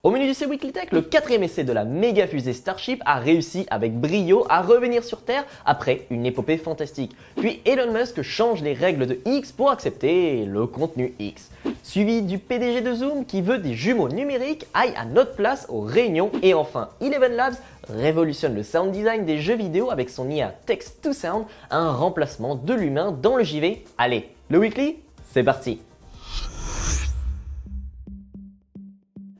Au menu du C Weekly Tech, le 4e essai de la méga fusée Starship a réussi avec brio à revenir sur Terre après une épopée fantastique. Puis Elon Musk change les règles de X pour accepter le contenu X. Suivi du PDG de Zoom qui veut des jumeaux numériques aillent à notre place aux réunions. Et enfin, Eleven Labs révolutionne le sound design des jeux vidéo avec son IA Text to Sound, un remplacement de l'humain dans le JV. Allez, le Weekly, c'est parti!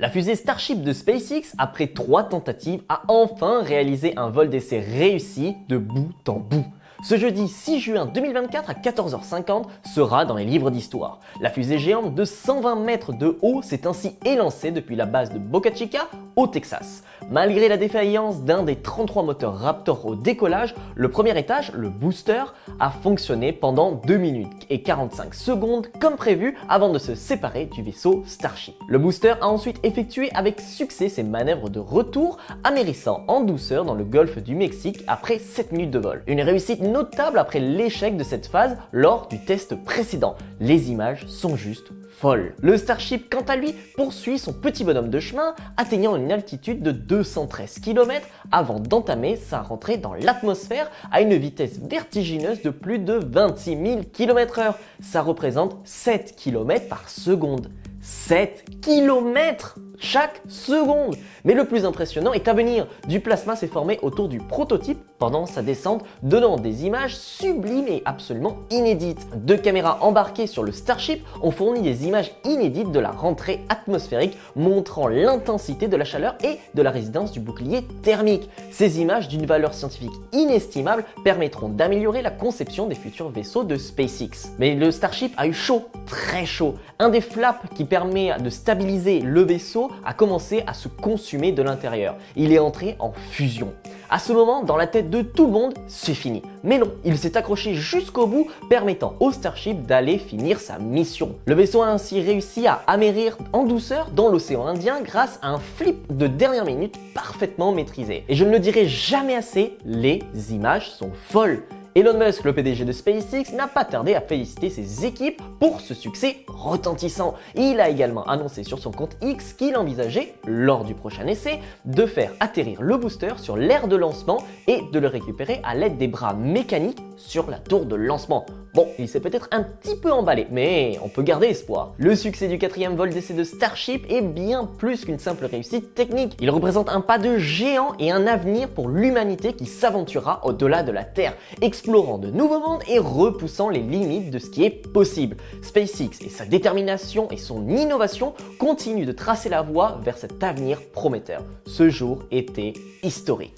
La fusée Starship de SpaceX, après 3 tentatives, a enfin réalisé un vol d'essai réussi de bout en bout. Ce jeudi 6 juin 2024 à 14h50 sera dans les livres d'histoire. La fusée géante de 120 mètres de haut s'est ainsi élancée depuis la base de Boca Chica au Texas. Malgré la défaillance d'un des 33 moteurs Raptor au décollage, le premier étage, le booster, a fonctionné pendant 2 minutes et 45 secondes comme prévu avant de se séparer du vaisseau Starship. Le booster a ensuite effectué avec succès ses manœuvres de retour, amérissant en douceur dans le golfe du Mexique après 7 minutes de vol. Une réussite notable après l'échec de cette phase lors du test précédent. Les images sont juste folles. Le Starship, quant à lui, poursuit son petit bonhomme de chemin, atteignant une altitude de 213 km avant d'entamer sa rentrée dans l'atmosphère à une vitesse vertigineuse de plus de 26 000 km/h. Ça représente 7 km par seconde. 7 km chaque seconde! Mais le plus impressionnant est à venir. Du plasma s'est formé autour du prototype pendant sa descente, donnant des images sublimes et absolument inédites. 2 caméras embarquées sur le Starship ont fourni des images inédites de la rentrée atmosphérique, montrant l'intensité de la chaleur et de la résidence du bouclier thermique. Ces images, d'une valeur scientifique inestimable, permettront d'améliorer la conception des futurs vaisseaux de SpaceX. Mais le Starship a eu chaud, très chaud. Un des flaps qui permet de stabiliser le vaisseau a commencé à se consumer de l'intérieur. Il est entré en fusion. À ce moment, dans la tête de tout le monde, c'est fini. Mais non, il s'est accroché jusqu'au bout, permettant au Starship d'aller finir sa mission. Le vaisseau a ainsi réussi à amérir en douceur dans l'océan Indien grâce à un flip de dernière minute parfaitement maîtrisé. Et je ne le dirai jamais assez, les images sont folles. Elon Musk, le PDG de SpaceX, n'a pas tardé à féliciter ses équipes pour ce succès retentissant. Il a également annoncé sur son compte X qu'il envisageait, lors du prochain essai, de faire atterrir le booster sur l'aire de lancement et de le récupérer à l'aide des bras mécaniques sur la tour de lancement. Bon, il s'est peut-être un petit peu emballé, mais on peut garder espoir. Le succès du 4e vol d'essai de Starship est bien plus qu'une simple réussite technique. Il représente un pas de géant et un avenir pour l'humanité qui s'aventurera au-delà de la Terre, explorant de nouveaux mondes et repoussant les limites de ce qui est possible. SpaceX et sa détermination et son innovation continuent de tracer la voie vers cet avenir prometteur. Ce jour était historique.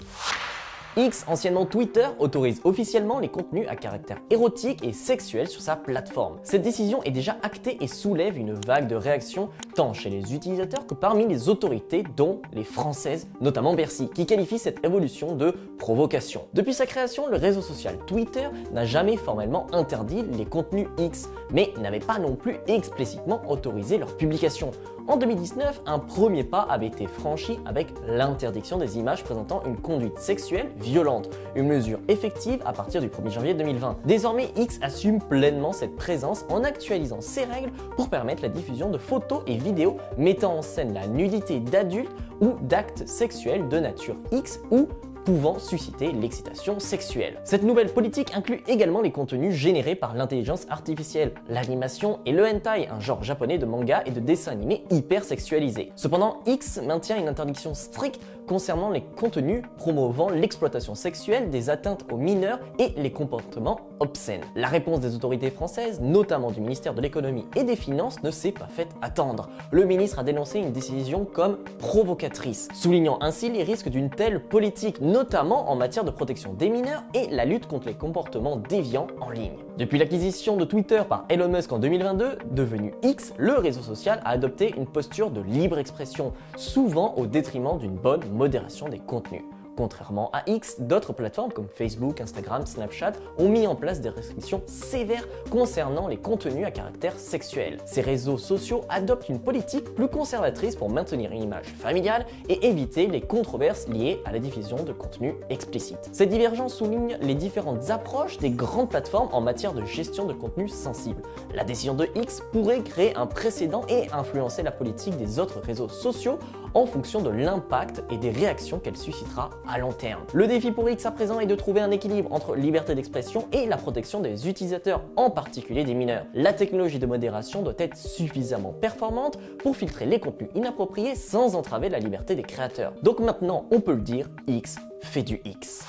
X, anciennement Twitter, autorise officiellement les contenus à caractère érotique et sexuel sur sa plateforme. Cette décision est déjà actée et soulève une vague de réactions tant chez les utilisateurs que parmi les autorités, dont les françaises, notamment Bercy, qui qualifie cette évolution de provocation. Depuis sa création, le réseau social Twitter n'a jamais formellement interdit les contenus X, mais n'avait pas non plus explicitement autorisé leur publication. En 2019, un premier pas avait été franchi avec l'interdiction des images présentant une conduite sexuelle violente, une mesure effective à partir du 1er janvier 2020. Désormais, X assume pleinement cette présence en actualisant ses règles pour permettre la diffusion de photos et vidéos mettant en scène la nudité d'adultes ou d'actes sexuels de nature X ou pouvant susciter l'excitation sexuelle. Cette nouvelle politique inclut également les contenus générés par l'intelligence artificielle, l'animation et le hentai, un genre japonais de manga et de dessins animés hyper sexualisés. Cependant, X maintient une interdiction stricte concernant les contenus promouvant l'exploitation sexuelle, des atteintes aux mineurs et les comportements obscènes. La réponse des autorités françaises, notamment du ministère de l'économie et des finances, ne s'est pas faite attendre. Le ministre a dénoncé une décision comme provocatrice, soulignant ainsi les risques d'une telle politique, notamment en matière de protection des mineurs et la lutte contre les comportements déviants en ligne. Depuis l'acquisition de Twitter par Elon Musk en 2022, devenu X, le réseau social a adopté une posture de libre expression, souvent au détriment d'une bonne modération des contenus. Contrairement à X, d'autres plateformes comme Facebook, Instagram, Snapchat ont mis en place des restrictions sévères concernant les contenus à caractère sexuel. Ces réseaux sociaux adoptent une politique plus conservatrice pour maintenir une image familiale et éviter les controverses liées à la diffusion de contenus explicites. Cette divergence souligne les différentes approches des grandes plateformes en matière de gestion de contenus sensibles. La décision de X pourrait créer un précédent et influencer la politique des autres réseaux sociaux en fonction de l'impact et des réactions qu'elle suscitera à long terme. Le défi pour X à présent est de trouver un équilibre entre liberté d'expression et la protection des utilisateurs, en particulier des mineurs. La technologie de modération doit être suffisamment performante pour filtrer les contenus inappropriés sans entraver la liberté des créateurs. Donc maintenant, on peut le dire, X fait du X.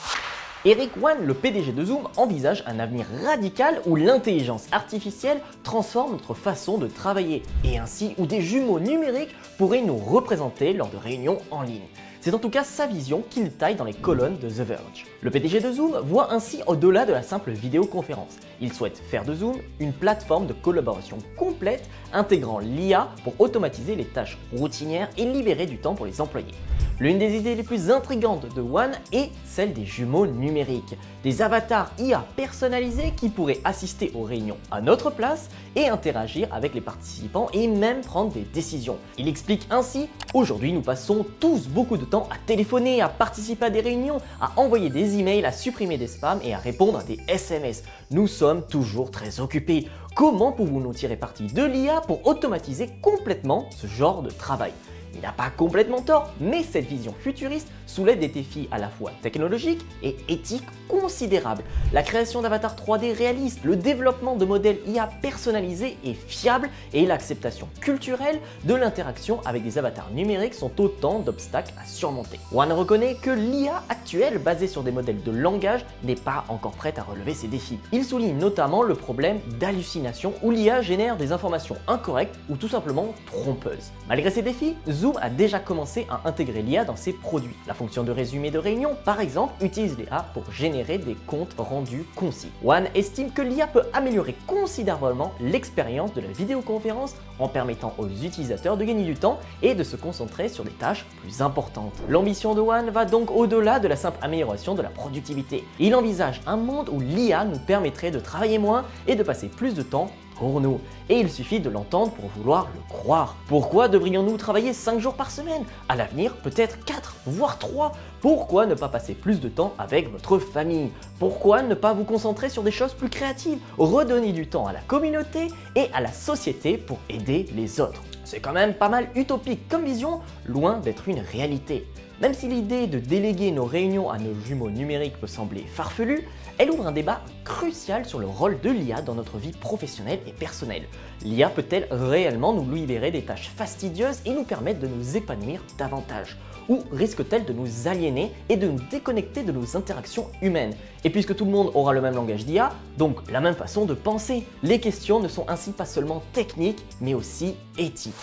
Eric Yuan, le PDG de Zoom, envisage un avenir radical où l'intelligence artificielle transforme notre façon de travailler et ainsi où des jumeaux numériques pourraient nous représenter lors de réunions en ligne. C'est en tout cas sa vision qu'il taille dans les colonnes de The Verge. Le PDG de Zoom voit ainsi au-delà de la simple vidéoconférence. Il souhaite faire de Zoom une plateforme de collaboration complète intégrant l'IA pour automatiser les tâches routinières et libérer du temps pour les employés. L'une des idées les plus intrigantes de Yuan est celle des jumeaux numériques, des avatars IA personnalisés qui pourraient assister aux réunions à notre place et interagir avec les participants et même prendre des décisions. Il explique ainsi: aujourd'hui nous passons tous beaucoup de temps à téléphoner, à participer à des réunions, à envoyer des emails, à supprimer des spams et à répondre à des SMS. Nous sommes toujours très occupés. Comment pouvons-nous tirer parti de l'IA pour automatiser complètement ce genre de travail ? Il n'a pas complètement tort, mais cette vision futuriste soulève des défis à la fois technologiques et éthiques considérables. La création d'avatars 3D réalistes, le développement de modèles IA personnalisés et fiables et l'acceptation culturelle de l'interaction avec des avatars numériques sont autant d'obstacles à surmonter. Yuan reconnaît que l'IA actuelle basée sur des modèles de langage n'est pas encore prête à relever ces défis. Il souligne notamment le problème d'hallucination où l'IA génère des informations incorrectes ou tout simplement trompeuses. Malgré ces défis, Zoom a déjà commencé à intégrer l'IA dans ses produits. La fonction de résumé de réunion, par exemple, utilise l'IA pour générer des comptes rendus concis. Yuan estime que l'IA peut améliorer considérablement l'expérience de la vidéoconférence en permettant aux utilisateurs de gagner du temps et de se concentrer sur des tâches plus importantes. L'ambition de Yuan va donc au-delà de la simple amélioration de la productivité. Il envisage un monde où l'IA nous permettrait de travailler moins et de passer plus de temps pour nous. Et il suffit de l'entendre pour vouloir le croire. Pourquoi devrions-nous travailler 5 jours par semaine? À l'avenir, peut-être 4, voire 3. Pourquoi ne pas passer plus de temps avec votre famille? Pourquoi ne pas vous concentrer sur des choses plus créatives? Redonner du temps à la communauté et à la société pour aider les autres. C'est quand même pas mal utopique comme vision, loin d'être une réalité. Même si l'idée de déléguer nos réunions à nos jumeaux numériques peut sembler farfelue, elle ouvre un débat crucial sur le rôle de l'IA dans notre vie professionnelle et personnelle. L'IA peut-elle réellement nous libérer des tâches fastidieuses et nous permettre de nous épanouir davantage? Ou risque-t-elle de nous aliéner et de nous déconnecter de nos interactions humaines? Et puisque tout le monde aura le même langage d'IA, donc la même façon de penser, les questions ne sont ainsi pas seulement techniques, mais aussi éthiques.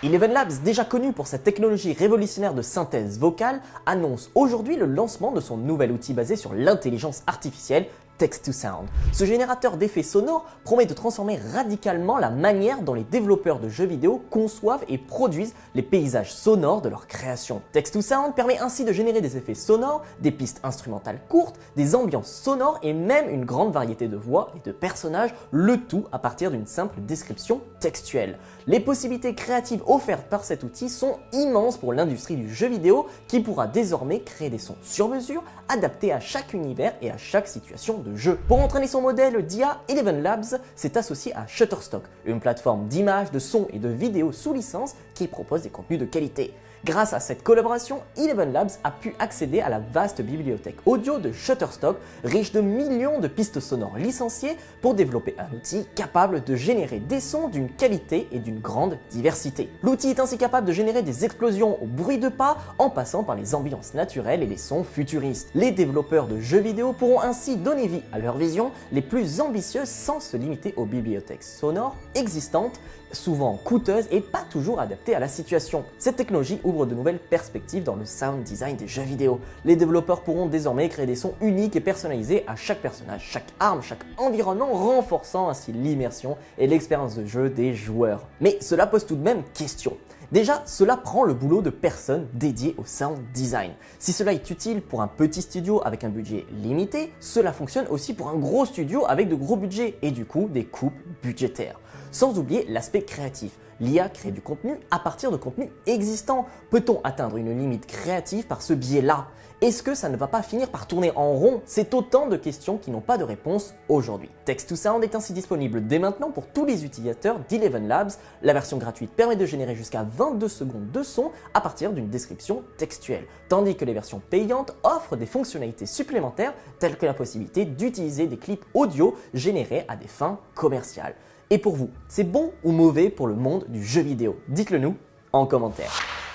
Eleven Labs, déjà connu pour sa technologie révolutionnaire de synthèse vocale, annonce aujourd'hui le lancement de son nouvel outil basé sur l'intelligence artificielle Text-to-Sound. Ce générateur d'effets sonores promet de transformer radicalement la manière dont les développeurs de jeux vidéo conçoivent et produisent les paysages sonores de leur création. Text-to-Sound permet ainsi de générer des effets sonores, des pistes instrumentales courtes, des ambiances sonores et même une grande variété de voix et de personnages, le tout à partir d'une simple description textuelle. Les possibilités créatives offertes par cet outil sont immenses pour l'industrie du jeu vidéo qui pourra désormais créer des sons sur mesure adaptés à chaque univers et à chaque situation de jeu. Pour entraîner son modèle d'IA, Eleven Labs s'est associé à Shutterstock, une plateforme d'images, de sons et de vidéos sous licence qui propose des contenus de qualité. Grâce à cette collaboration, Eleven Labs a pu accéder à la vaste bibliothèque audio de Shutterstock, riche de millions de pistes sonores licenciées pour développer un outil capable de générer des sons d'une qualité et d'une grande diversité. L'outil est ainsi capable de générer des explosions au bruit de pas en passant par les ambiances naturelles et les sons futuristes. Les développeurs de jeux vidéo pourront ainsi donner vie à leurs visions les plus ambitieuses sans se limiter aux bibliothèques sonores existantes, souvent coûteuses et pas toujours adaptées à la situation. Cette technologie ouvre de nouvelles perspectives dans le sound design des jeux vidéo. Les développeurs pourront désormais créer des sons uniques et personnalisés à chaque personnage, chaque arme, chaque environnement, renforçant ainsi l'immersion et l'expérience de jeu des joueurs. Mais cela pose tout de même question. Déjà, cela prend le boulot de personnes dédiées au sound design. Si cela est utile pour un petit studio avec un budget limité, cela fonctionne aussi pour un gros studio avec de gros budgets et du coup des coupes budgétaires. Sans oublier l'aspect créatif. L'IA crée du contenu à partir de contenus existants. Peut-on atteindre une limite créative par ce biais-là? Est-ce que ça ne va pas finir par tourner en rond? C'est autant de questions qui n'ont pas de réponse aujourd'hui. Text to Sound est ainsi disponible dès maintenant pour tous les utilisateurs d'Eleven Labs. La version gratuite permet de générer jusqu'à 22 secondes de son à partir d'une description textuelle, tandis que les versions payantes offrent des fonctionnalités supplémentaires telles que la possibilité d'utiliser des clips audio générés à des fins commerciales. Et pour vous, c'est bon ou mauvais pour le monde du jeu vidéo? Dites-le nous en commentaire.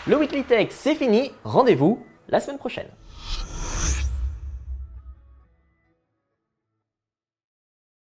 Le Weekly Tech, c'est fini. Rendez-vous la semaine prochaine.